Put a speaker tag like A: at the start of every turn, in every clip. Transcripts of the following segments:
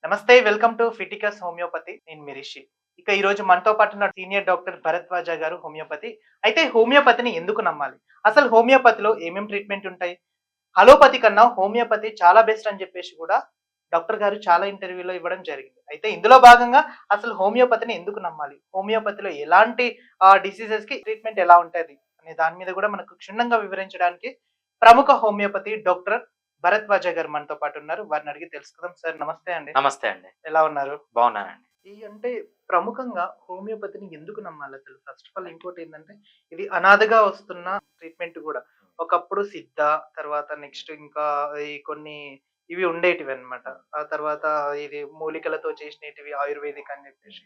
A: నమస్తే. Welcome to ఫిటికస్ homeopathy. నేను మీ రిషి. ఇక ఈరోజు మనతో పాటు ఉన్న సీనియర్ డాక్టర్ భరద్వాజ గారు హోమియోపతి. అయితే హోమియోపతిని ఎందుకు నమ్మాలి? అసలు హోమియోపతిలో ఏమేం ట్రీట్మెంట్ ఉంటాయి? అలోపతి కన్నా హోమియోపతి చాలా బెస్ట్ అని చెప్పేసి కూడా డాక్టర్ గారు చాలా ఇంటర్వ్యూలో ఇవ్వడం జరిగింది. అయితే ఇందులో భాగంగా అసలు హోమియోపతిని ఎందుకు నమ్మాలి? హోమియోపతిలో ఎలాంటి డిసీజెస్‌కి ట్రీట్మెంట్ ఎలా ఉంటది? అనే దాని మీద కూడా మనకు క్షుణ్ణంగా వివరించడానికి ప్రముఖ హోమియోపతి డాక్టర్ భరద్వాజ గారు మనతో పాటు ఉన్నారు. వారిని అడిగి తెలుసుకుందాం. సార్ నమస్తే అండి.
B: నమస్తే అండి.
A: ఎలా ఉన్నారు?
B: బాగున్నానండి.
A: అంటే ప్రముఖంగా హోమియోపతిని ఎందుకు నమ్మాలసలు? ఫస్ట్ ఆఫ్ ఆల్ ఇంకోటేందంటే, ఇది అనాథగా వస్తున్న ట్రీట్మెంట్ గూడా. ఒకప్పుడు సిద్ధ, తర్వాత నెక్స్ట్ ఇంకా ఈ కొన్ని ఇవి ఉండేటివన్నమాట. ఆ తర్వాత ఇది మూలికలతో చేసినేటివి ఆయుర్వేదిక్ అని జెప్పేసి.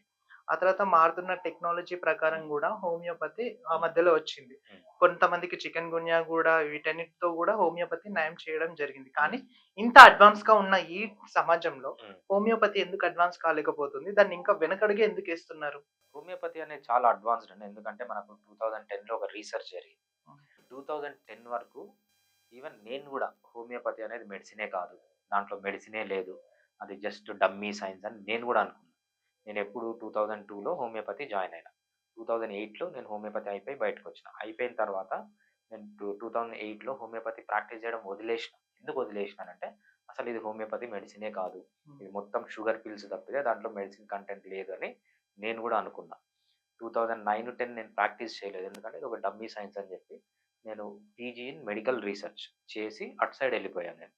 A: ఆ తర్వాత మారుతున్న టెక్నాలజీ ప్రకారం గూడా హోమియోపతి ఆ మధ్యలో వచ్చింది. కొంతమందికి చికెన్ గున్యా గూడా వీటన్నిటితో గూడా హోమియోపతి నయం చేయడం జరిగింది. కానీ ఇంత అడ్వాన్స్‌గా ఉన్న ఈ సమాజంలో
B: హ్మ్.
A: హోమియోపతి ఎందుకు అడ్వాన్స్ కాలేకపోతుంది? దాన్ని ఇంకా వెనకడుగే ఎందుకేస్తున్నారు?
B: హోమియోపతి అనేది చాలా అడ్వాన్స్‌డ్ అండి. ఎందుకంటే మనకు 2010లో ఒక రీసెర్చ్ జరిగింది.
A: హ్మ్.
B: 2010 వరకు ఈవెన్ నేను గూడా హోమియోపతి అనేది మెడిసినే కాదు. దాంట్లో మెడిసినే లేదు. అది జస్ట్ డమ్మీ సైన్స్ అని నేను గూడా అనుకున్నా. నేనెప్పుడు 2002లో హోమియోపతి జాయిన్ అయినా. 2008లో నేను హోమియోపతి అయిపోయి బయటకొచ్చిన. అయిపోయిన తర్వాత నేను 2008లో హోమియోపతి ప్రాక్టీస్ చేయడం వదిలేసిన. ఎందుకు వదిలేసినానంటే అసలు ఇది హోమియోపతి మెడిసినే కాదు.
A: హ్మ్.
B: ఇది మొత్తం షుగర్ పిల్స్ తప్పితే దాంట్లో మెడిసిన్ కంటెంట్ లేదు అని నేను గూడా అనుకున్నా. 2009, 10 నేను ప్రాక్టీస్ చేయలేదు. ఎందుకంటే ఇది ఒక డమ్మీ సైన్స్ అని చెప్పి నేను పీజీ ఇన్ మెడికల్ రీసెర్చ్ చేసి అటు సైడ్ ఎళ్ళిపోయాను నేను.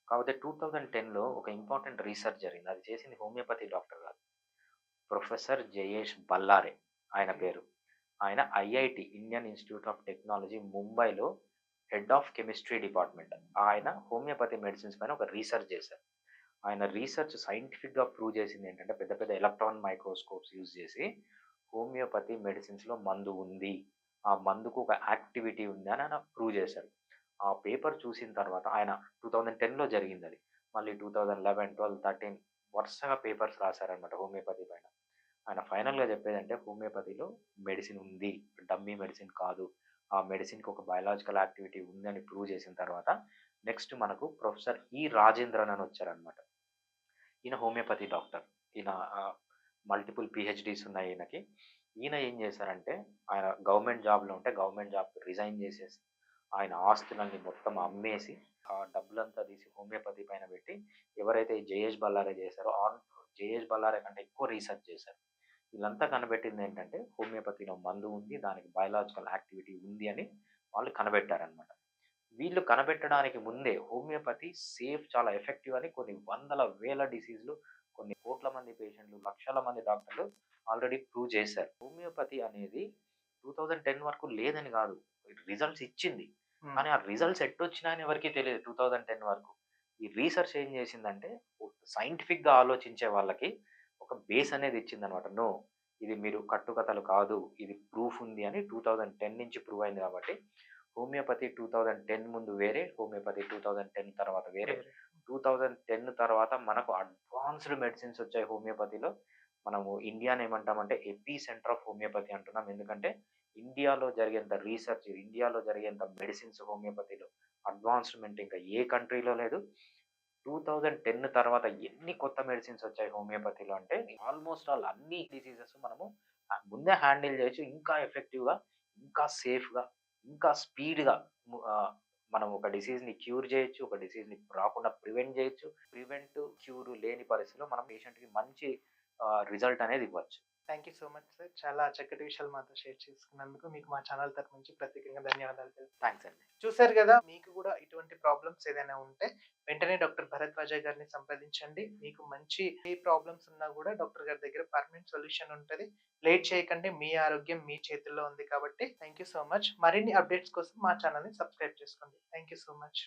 B: కాకపోతే 2010లో ఒక ఇంపార్టెంట్ రీసెర్చ్ జరిగింది. అది చేసింది హోమియోపతి డాక్టర్ కాదు. ప్రొఫెసర్ జయేష్ బల్లారే ఆయన పేరు. ఆయన IIT Indian institute of technology ముంబైలో హెడ్ ఆఫ్ కెమిస్ట్రీ డిపార్ట్‌మెంట్. ఆయన హోమియోపతి మెడిసిన్స్ పైన ఒక రీసెర్చ్ చేశారు. ఆయన రీసెర్చ్ సైంటిఫిక్‌గా ప్రూవ్ చేసిందేంటంటే పెద్ద పెద్ద ఎలక్ట్రాన్ మైక్రోస్కోప్స్ యూజ్ చేసి హోమియోపతి మెడిసిన్స్‌లో మందు ఉంది. ఆ మందుకు ఒక యాక్టివిటీ ఉంది అని ఆయన ప్రూవ్ చేశారు. ఆ పేపర్ చూసిన తర్వాత ఆయన 2010లో జరిగిందది. మళ్ళీ 2011, 12, 13 వరుసగా పేపర్స్ రాసారనమాట హోమియోపతి పైన. ఆయన ఫైనల్‌గా చెప్పేదంటే హోమియోపతిలో మెడిసిన్ ఉంది. డమ్మీ మెడిసిన్ కాదు. ఆ మెడిసిన్‌కి ఒక బయోలాజికల్ యాక్టివిటీ ఉందని ప్రూవ్ చేసిన తర్వాత నెక్స్ట్ మనకు ప్రొఫెసర్ రాజేంద్రన్ అని వచ్చారనమాట. ఈయన హోమియోపతి డాక్టర్. ఈయన మల్టిపుల్ పీహెచ్‌డీస్ ఉన్నాయి ఈయనకి. ఈయన ఏం చేశారంటే ఆయన గవర్నమెంట్ జాబ్‌లో ఉంటే గవర్నమెంట్ జాబ్ రిజైన్ చేసేసి ఆయన ఆస్తులన్నీ మొత్తం అమ్మేసి ఆ డబ్బులంతా తీసి హోమియోపతి పైన పెట్టి ఎవరైతే ఈ జయేష్ బల్లారే చేశారో జయేష్ బల్లారే కంటే ఎక్కువ రీసెర్చ్ చేశారు. వీళ్ళంతా కనిపెట్టింది ఏంటంటే హోమియోపతిలో మందు ఉంది. దానికి బయోలాజికల్ యాక్టివిటీ ఉంది అని వాళ్ళు కనిపెట్టారనమాట. వీళ్ళు కనిపెట్టడానికి ముందే హోమియోపతి సేఫ్, చాలా ఎఫెక్టివ్ అని కొన్ని వందల వేల డిసీజ్‌లు, కొన్ని కోట్ల మంది పేషెంట్‌లు, లక్షల మంది డాక్టర్లు ఆల్రెడీ ప్రూవ్ చేశారు. హోమియోపతి అనేది 2010 వరకు లేదని కాదు. రిజల్ట్స్ ఇచ్చింది.
A: హ్మ్.
B: కానీ ఆ రిజల్ట్స్ ఎట్టొచ్చినాయని ఎవరికీ తెలీదు 2010 వరకు. ఈ రీసెర్చ్ ఏం చేసిందంటే సైంటిఫిక్‌గా ఆలోచించే వాళ్ళకి ఒక బేస్ అనేది ఇచ్చిందనమాట. నో, ఇది మీరు కట్టుకథలు కాదు. ఇది ప్రూఫ్ ఉంది అని 2010 నుంచి ప్రూవ్ అయింది కాబట్టి హోమియోపతి 2010 ముందు వేరే, హోమియోపతి 2010 తర్వాత వేరే. 2010 తర్వాత మనకు అడ్వాన్స్‌డ్ మెడిసిన్స్ వచ్చాయి హోమియోపతిలో. మనము ఇండియాని ఏమంటామంటే ఎపి సెంటర్ ఆఫ్ హోమియోపతి అంటున్నాం. ఎందుకంటే ఇండియాలో జరిగేంత రీసెర్చ్, ఇండియాలో జరిగేంత మెడిసిన్స్ హోమియోపతిలో అడ్వాన్స్‌మెంట్ ఇంకా ఏ కంట్రీలో లేదు. 2010 తర్వాత ఎన్ని కొత్త మెడిసిన్స్ వచ్చాయి హోమియోపతిలో అంటే ఆల్మోస్ట్ ఆల్ అన్ని డిసీజెస్ మనము ముందే హ్యాండిల్ చేయొచ్చు. ఇంకా ఎఫెక్టివ్‌గా, ఇంకా సేఫ్‌గా, ఇంకా స్పీడ్‌గా మనం ఒక డిసీజ్‌ని క్యూర్ చేయొచ్చు. ఒక డిసీజ్‌ని రాకుండా ప్రివెంట్ చేయొచ్చు. ప్రివెంట్, క్యూర్ లేని పరిస్థితిలో మనం పేషెంట్‌కి మంచి రిజల్ట్ అనేది ఇవ్వచ్చు.
A: Thank you so much sir. చాలా చక్కటి విషయాలు మాతో షేర్ చేసుకున్నందుకు మీకు మా ఛానల్ తరపు నుంచి ప్రత్యేకంగా ధన్యవాదాలు
B: థాంక్స్ అండి.
A: చూసారు కదా! మీకు కూడా ఇటువంటి ప్రాబ్లమ్స్ ఏదైనా ఉంటే వెంటనే డాక్టర్ భరద్వాజ గారిని సంప్రదించండి. మీకు మంచి ఏ ప్రాబ్లమ్స్ ఉన్నా కూడా డాక్టర్ గారి దగ్గర పర్మనెంట్ సొల్యూషన్ ఉంటది. లేట్ చేయకండి. మీ ఆరోగ్యం మీ చేతుల్లో ఉంది కాబట్టి థాంక్ యూ సో మచ్. మరిన్ని అప్డేట్స్ కోసం మా ఛానల్‌ని సబ్స్క్రైబ్ చేసుకోండి. Thank you so much.